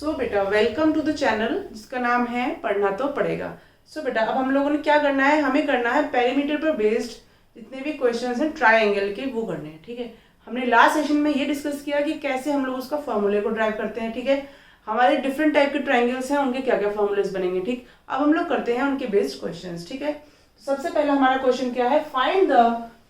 सो बेटा welcome to the channel जिसका नाम है पढ़ना तो पड़ेगा। सो बेटा अब हम लोगों ने क्या करना है, हमें करना है पेरीमीटर पर बेस्ड जितने भी क्वेश्चंस हैं ट्राइंगल के वो करने हैं। ठीक है, हमने लास्ट सेशन में ये डिस्कस किया कि कैसे हम लोग उसका फॉर्मूले को ड्राइव करते हैं। ठीक है, हमारे डिफरेंट टाइप के ट्राइंगल्स हैं, उनके क्या क्या फॉर्मूलेस बनेंगे। ठीक, अब हम लोग करते हैं उनके बेस्ड क्वेश्चंस। ठीक है, सबसे पहला हमारा क्वेश्चन क्या है, find the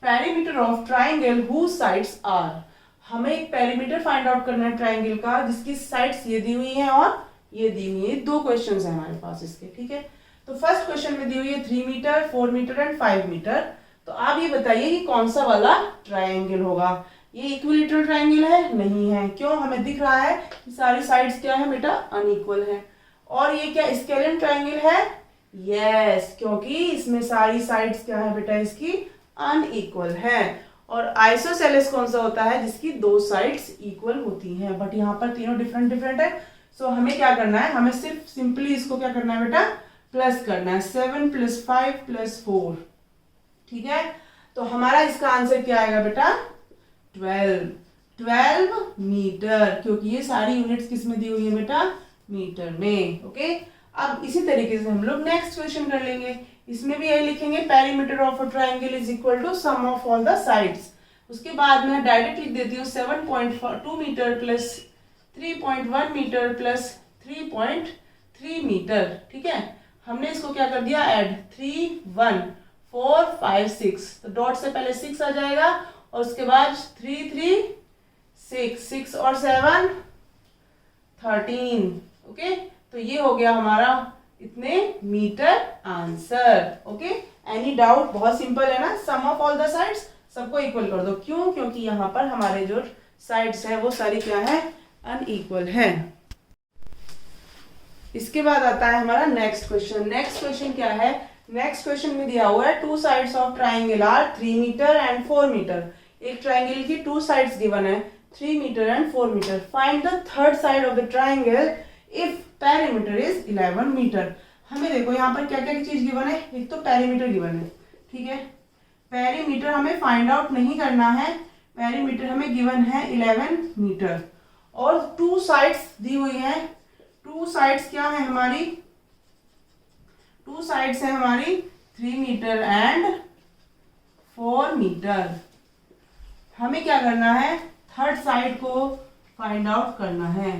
perimeter of triangle whose sides are. हमें एक पेरीमीटर फाइंड आउट करना है ट्राइंगल का जिसकी साइड्स ये दी हुई हैं और ये दी हुई है। दो क्वेश्चंस हैं हमारे पास इसके। ठीक है, तो फर्स्ट क्वेश्चन में दी हुई है 3 मीटर, 4 मीटर एंड 5 मीटर। तो आप ये बताइए कि कौन सा वाला ट्राइंगल होगा। ये इक्विलेटरल ट्राइंगल है? नहीं है। क्यों? हमें दिख रहा है कि सारी साइड्स क्या है बेटा, अनइक्वल है। और ये क्या स्केलियन ट्राइंगल है? यस, क्योंकि इसमें सारी साइड्स क्या है बेटा, इसकी अनइक्वल है। और आइसोसेलेस कौन सा होता है, जिसकी दो साइड्स इक्वल होती हैं, बट यहाँ पर तीनों डिफरेंट डिफरेंट है। सो हमें क्या करना है, हमें सिर्फ सिंपली इसको क्या करना है बेटा, प्लस करना है। 7 + 5 + 4। ठीक है, तो हमारा इसका आंसर क्या आएगा बेटा, 12 मीटर, क्योंकि ये सारी यूनिट्स किस में दी हुई है बेटा, मीटर में। ओके, अब इसी तरीके से हम लोग नेक्स्ट क्वेश्चन कर लेंगे। इसमें भी यही लिखेंगे, perimeter of a triangle is equal to sum of all the sides. उसके बाद मैं डायरेक्ट लिख देती हूँ 7.2 metre plus 3.1 metre plus 3.3 metre. ठीक है, हमने इसको क्या कर दिया, ऐड 3 1 4 5 6, तो डॉट से पहले 6 आ जाएगा और उसके बाद 3 3 6 और 7 13। ओके, तो ये हो गया हमारा इतने metre answer. Okay, any doubt? बहुत सिंपल है ना, sum of all the sides सबको इक्वल कर दो। क्यों? क्योंकि यहाँ पर हमारे जो साइड्स है वो सारी क्या है, अनइक्वल है। इसके बाद आता है हमारा नेक्स्ट क्वेश्चन। नेक्स्ट क्वेश्चन क्या है, नेक्स्ट क्वेश्चन में दिया हुआ है 2 sides of triangle are 3 metre and 4 metre. एक ट्राइंगल की 2 साइड्स गिवन है, 3 metre and 4 metre. Find the third side of the triangle if perimeter is 11 metre. हमें देखो यहाँ पर क्या क्या चीज गिवन है, एक तो पेरीमीटर गिवन है। ठीक है, पेरीमीटर हमें फाइंड आउट नहीं करना है, पेरीमीटर हमें गिवन है 11 मीटर और 2 साइड्स दी हुई हैं। 2 साइड्स क्या है हमारी, 2 साइड्स है हमारी 3 मीटर एंड 4 मीटर। हमें क्या करना है, थर्ड साइड को फाइंड आउट करना है,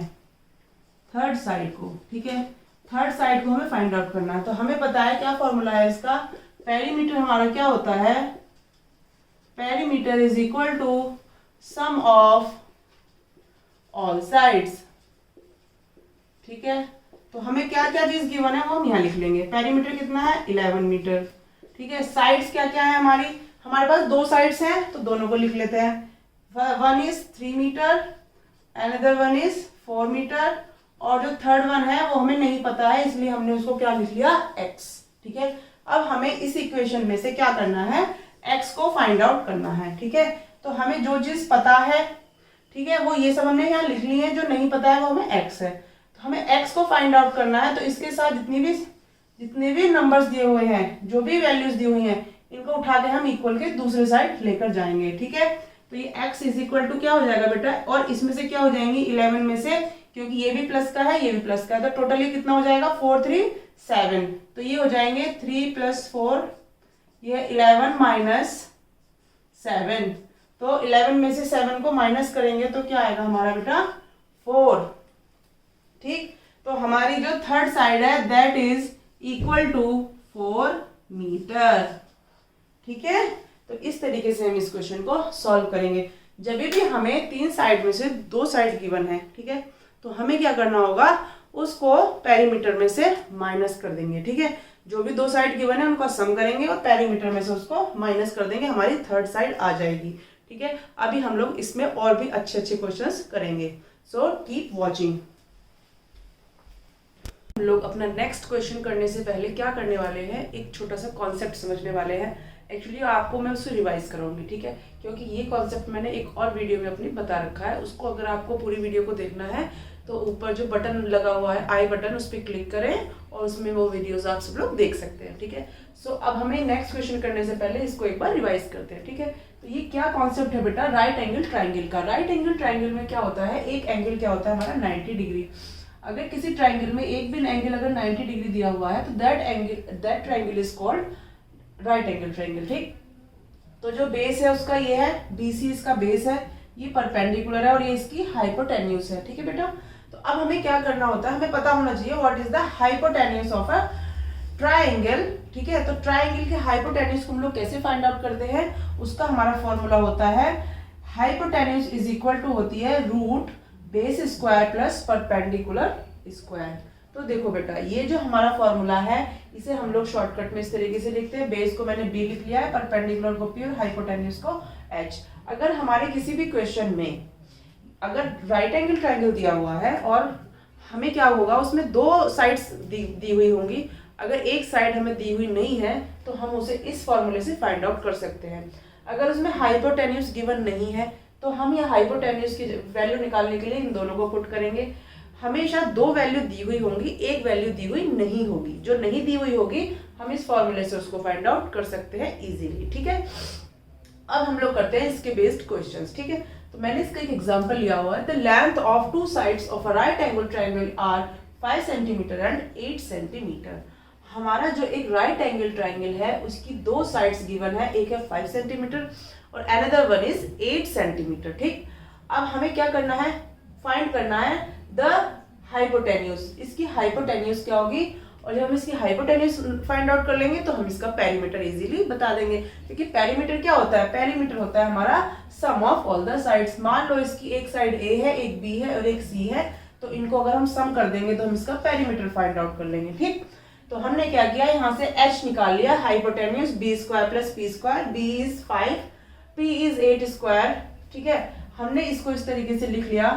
थर्ड साइड को। ठीक है, थर्ड साइड को हमें फाइंड आउट करना है। तो हमें पता है क्या फॉर्मूला है इसका, पेरीमीटर हमारा क्या होता है, perimeter is equal to sum of all sides. ठीक है, तो हमें क्या क्या चीज गिवन है वो हम यहाँ लिख लेंगे। पेरीमीटर कितना है, 11 मीटर। ठीक है, साइड्स क्या क्या है हमारी, हमारे पास 2 साइड्स हैं तो दोनों को लिख लेते हैं। One is 3 metre, another one is 4 metre, और जो थर्ड वन है वो हमें नहीं पता है, इसलिए हमने उसको क्या लिख लिया, x। ठीक है, अब हमें इस इक्वेशन में से क्या करना है, x को फाइंड आउट करना है। ठीक है, तो हमें जो चीज पता है, ठीक है, वो ये सब हमने यहाँ लिख ली है, जो नहीं पता है वो हमें x है। तो हमें x को फाइंड आउट करना है, तो इसके साथ जितने भी नंबर्स दिए हुए हैं, जो भी वैल्यूज दी हुई हैं, इनको उठा के हम इक्वल के दूसरे साइड लेकर जाएंगे। ठीक है, तो ये x इज इक्वल टू क्या हो जाएगा बेटा, और इसमें से क्या हो जाएंगी 11 में से, क्योंकि ये भी प्लस का है ये भी प्लस का है, तो टोटली कितना हो जाएगा 4 3 7। तो ये हो जाएंगे 3 + 4, ये 11 - 7। तो 11 में से 7 को माइनस करेंगे तो क्या आएगा हमारा बेटा, 4। ठीक, तो हमारी जो थर्ड साइड है that is equal to 4 metre. ठीक है, तो इस तरीके से हम इस क्वेश्चन को सॉल्व करेंगे। जब भी हमें 3 साइड में से 2 साइड गिवन है, ठीक है, तो हमें क्या करना होगा, उसको पेरीमीटर में से माइनस कर देंगे। ठीक है, जो भी 2 साइड गिवन है उनका सम करेंगे और पेरीमीटर में से उसको माइनस कर देंगे, हमारी थर्ड साइड आ जाएगी। ठीक है, अभी हम लोग इसमें और भी अच्छे अच्छे क्वेश्चंस करेंगे, सो कीप वॉचिंग। हम लोग अपना नेक्स्ट क्वेश्चन करने से पहले क्या करने वाले हैं, एक छोटा सा कॉन्सेप्ट समझने वाले हैं। एक्चुअली आपको मैं उसको रिवाइज कराऊंगी। ठीक है, क्योंकि ये कॉन्सेप्ट मैंने एक और वीडियो में अपनी बता रखा है, उसको अगर आपको पूरी वीडियो को देखना है तो ऊपर जो बटन लगा हुआ है आई बटन, उस पर क्लिक करें और उसमें वो वीडियोस आप सब लोग देख सकते हैं। ठीक है, सो अब हमें नेक्स्ट क्वेश्चन करने से पहले इसको एक बार रिवाइज करते हैं। ठीक है, तो ये क्या कॉन्सेप्ट है बेटा, राइट एंगल ट्राइंगल का। राइट एंगल ट्राइंगल में क्या होता है, एक एंगल क्या होता है हमारा 90 डिग्री। अगर किसी ट्राइंगल में एक भी एंगल अगर 90 डिग्री दिया हुआ है तो that triangle is called right angle triangle. ठीक, तो जो बेस है उसका ये है, BC इसका बेस है, ये परपेंडिकुलर है और ये इसकी हाइपोटेन्यूज है। ठीक है बेटा, तो अब हमें क्या करना होता है, हमें पता होना चाहिए what is the hypotenuse of a triangle. ठीक है, तो ट्राइंगल के हाइपोटेन्यूज को हम लोग कैसे फाइंड आउट करते हैं, उसका हमारा फॉर्मूला होता है हाइपोटेन्यूज इज इक्वल टू होती है root base square plus perpendicular square. तो देखो बेटा, ये जो हमारा फॉर्मूला है इसे हम लोग शॉर्टकट में इस तरीके से लिखते हैं, बेस को मैंने B लिख लिया है, परपेंडिकुलर को P और हाइपोटेन्यूज को H। अगर हमारे किसी भी क्वेश्चन में अगर राइट एंगल ट्राइंगल दिया हुआ है और हमें क्या होगा, उसमें दो साइड्स दी हुई होंगी, अगर एक साइड हमें दी हुई नहीं है तो हम उसे इस फॉर्मूले से फाइंड आउट कर सकते हैं। अगर उसमें हाइपोटेन्यूज गिवन नहीं है तो हम यह हाइपोटेन्यूज की वैल्यू निकालने के लिए इन दोनों को पुट करेंगे। हमेशा दो वैल्यू दी हुई होंगी, एक वैल्यू दी हुई नहीं होगी। जो नहीं दी हुई होगी हम इस फॉर्मूले से उसको फाइंड आउट कर सकते हैं इजीली। ठीक है, अब हम लोग करते हैं इसके बेस्ड क्वेश्चंस। ठीक है, तो मैंने इसका एक एग्जांपल लिया हुआ है। The length of two sides of a right angle triangle are 5 centimetre and 8 centimetre. हमारा जो एक राइट एंगल ट्रायंगल है उसकी दो साइड्स गिवन है, एक है 5 सेंटीमीटर और अनदर वन इज 8 सेंटीमीटर। ठीक, अब हमें क्या करना है, फाइंड करना है द हाइपोटेन्यूज। इसकी हाइपोटेन्यूज क्या होगी, और जब हम इसकी हाइपोटेन्यूज फाइंड आउट कर लेंगे तो हम इसका पेरीमीटर इजीली बता देंगे। क्योंकि पेरीमीटर क्या होता है, पेरीमीटर होता है हमारा सम ऑफ ऑल द साइड्स। मान लो इसकी एक साइड A है, एक B है और एक C है, तो इनको अगर हम सम कर देंगे तो हम इसका पेरीमीटर फाइंड आउट कर लेंगे। ठीक, तो हमने क्या किया, यहाँ से H निकाल लिया, hypotenuse B square plus P square, B is 5, P is 8 square. ठीक है, हमने इसको इस तरीके से लिख लिया,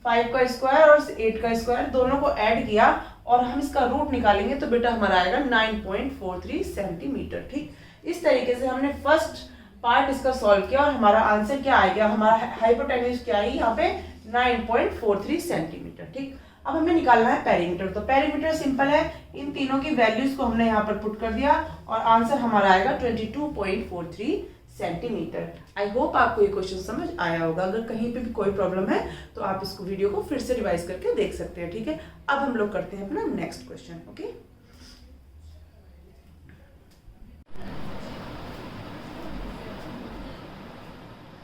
5 का स्क्वायर और 8 का स्क्वायर दोनों को ऐड किया और हम इसका रूट निकालेंगे तो बेटा हमारा आएगा 9.43 सेंटीमीटर। ठीक, इस तरीके से हमने फर्स्ट पार्ट इसका सॉल्व किया और हमारा आंसर क्या आ गया, हमारा हाइपोटेन्यूज क्या है यहाँ पे 9.43 सेंटीमीटर। ठीक, अब हमें निकालना है पेरीमीटर। तो पेरीमीटर सिंपल है, इन तीनों की वैल्यूज को हमने यहाँ पर पुट कर दिया और आंसर हमारा आएगा 22.43 सेंटीमीटर। आई होप आपको ये क्वेश्चन समझ आया होगा। अगर कहीं पे भी कोई प्रॉब्लम है तो आप इसको वीडियो को फिर से रिवाइज करके देख सकते हैं। ठीक है, अब हम लोग करते हैं अपना next question. Okay,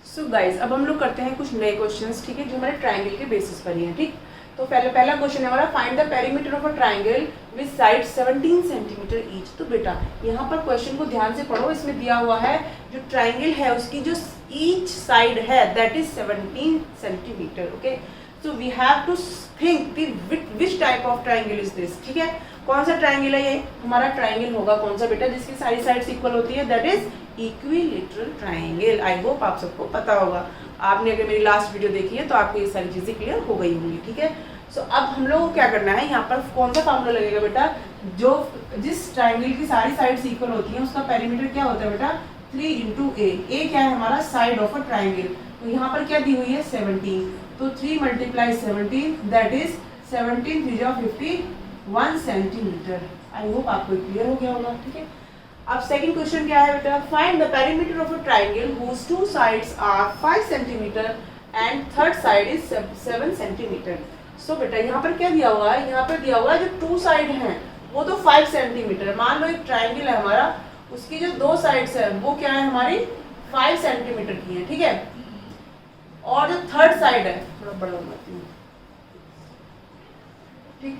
so guys अब हम लोग करते हैं कुछ नए क्वेश्चंस। ठीक है, जो हमारे ट्राइंगल के बेसिस पर ही हैं। ठीक, तो पहला क्वेश्चन है हमारा, find the perimeter of a triangle with side 17 centimetre each. तो बेटा यहाँ पर क्वेश्चन को ध्यान से पढ़ो, इसमें दिया हुआ है जो ट्राइंगल है उसकी जो ईच साइड है that is 17 centimetre. Okay, so we have to think which type of triangle is this. ठीक है, कौन सा ट्राइंगल है ये, हमारा ट्राइंगल होगा कौन सा बेटा, जिसकी सारी साइड्स इक्वल होती है, that is equilateral triangle. I hope आप सबको पता होगा, आपने अगर मेरी लास्ट वीडियो देखी है तो आपको ये सारी चीजें क्लियर हो गई होंगी। ठीक है, सो अब हम लोग को क्या करना है, यहाँ पर कौन सा फार्मूला लगेगा बेटा, जो जिस ट्राइंगल की सारी साइड्स इक्वल होती हैं उसका पेरीमीटर क्या होता है बेटा, 3 into A। A क्या है हमारा, साइड ऑफ अ ट्राइंगल। तो यहाँ पर क्या दी हुई है 17, तो 3 × 17 दैट इज 17 3 जा 51 सेंटीमीटर। आई होप आपको क्लियर हो गया होगा। ठीक है, अब सेकंड क्वेश्चन क्या है बेटा, find the perimeter of a triangle whose two sides are 5 centimetre and third side is 7 centimetre. So बेटा यहाँ पर क्या दिया हुआ है, यहाँ पर दिया हुआ है जो टू साइड हैं वो तो 5 सेंटीमीटर। मान लो एक ट्राइंगल है हमारा, उसकी जो दो साइड्स है वो क्या है हमारी 5 सेंटीमीटर की है। ठीक है, और जो थर्ड साइड है, थोड़ा बड़ा बनाती हूँ, ठीक,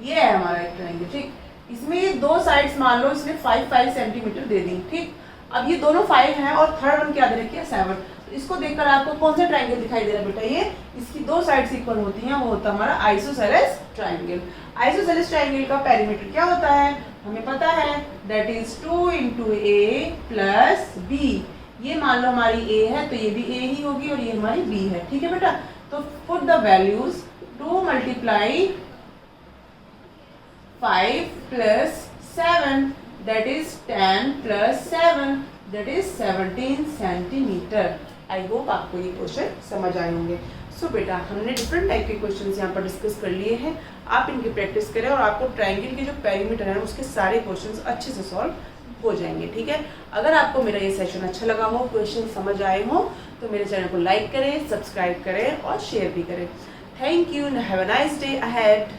ये है हमारा एक ट्राइंगल। ठीक, इसमें ये दो साइड्स मान लो इसने 5 सेंटीमीटर दे दी। ठीक, अब ये दोनों 5 हैं और थर्ड वन क्या दे रखी है 7। तो इसको देखकर आपको कौन सा ट्राइंगल दिखाई दे रहा है बेटा, ये इसकी दो साइड्स इक्वल होती हैं, वो होता है हमारा आइसोसेलेस ट्राइंगल। आइसोसेलेस ट्राइंगल का पेरीमीटर क्या होता है, हमें पता है, that is 2 × A plus B। ये मान लो हमारी A है तो ये भी A ही होगी और ये हमारी B है। ठीक है बेटा, तो put the values, 2 × 5 plus 7 that is 10 plus 7 that is 17 centimetre. I hope आपको ये क्वेश्चन समझ आए होंगे। सो बेटा हमने डिफरेंट टाइप के क्वेश्चंस यहाँ पर डिस्कस कर लिए हैं, आप इनकी प्रैक्टिस करें और आपको ट्राइंगल के जो पेरीमीटर है उसके सारे क्वेश्चंस अच्छे से सॉल्व हो जाएंगे। ठीक है, अगर आपको मेरा ये सेशन अच्छा लगा हो, क्वेश्चन समझ आए हो, तो मेरे चैनल को लाइक करें, सब्सक्राइब करें और शेयर भी करें। Thank you and have a nice day ahead.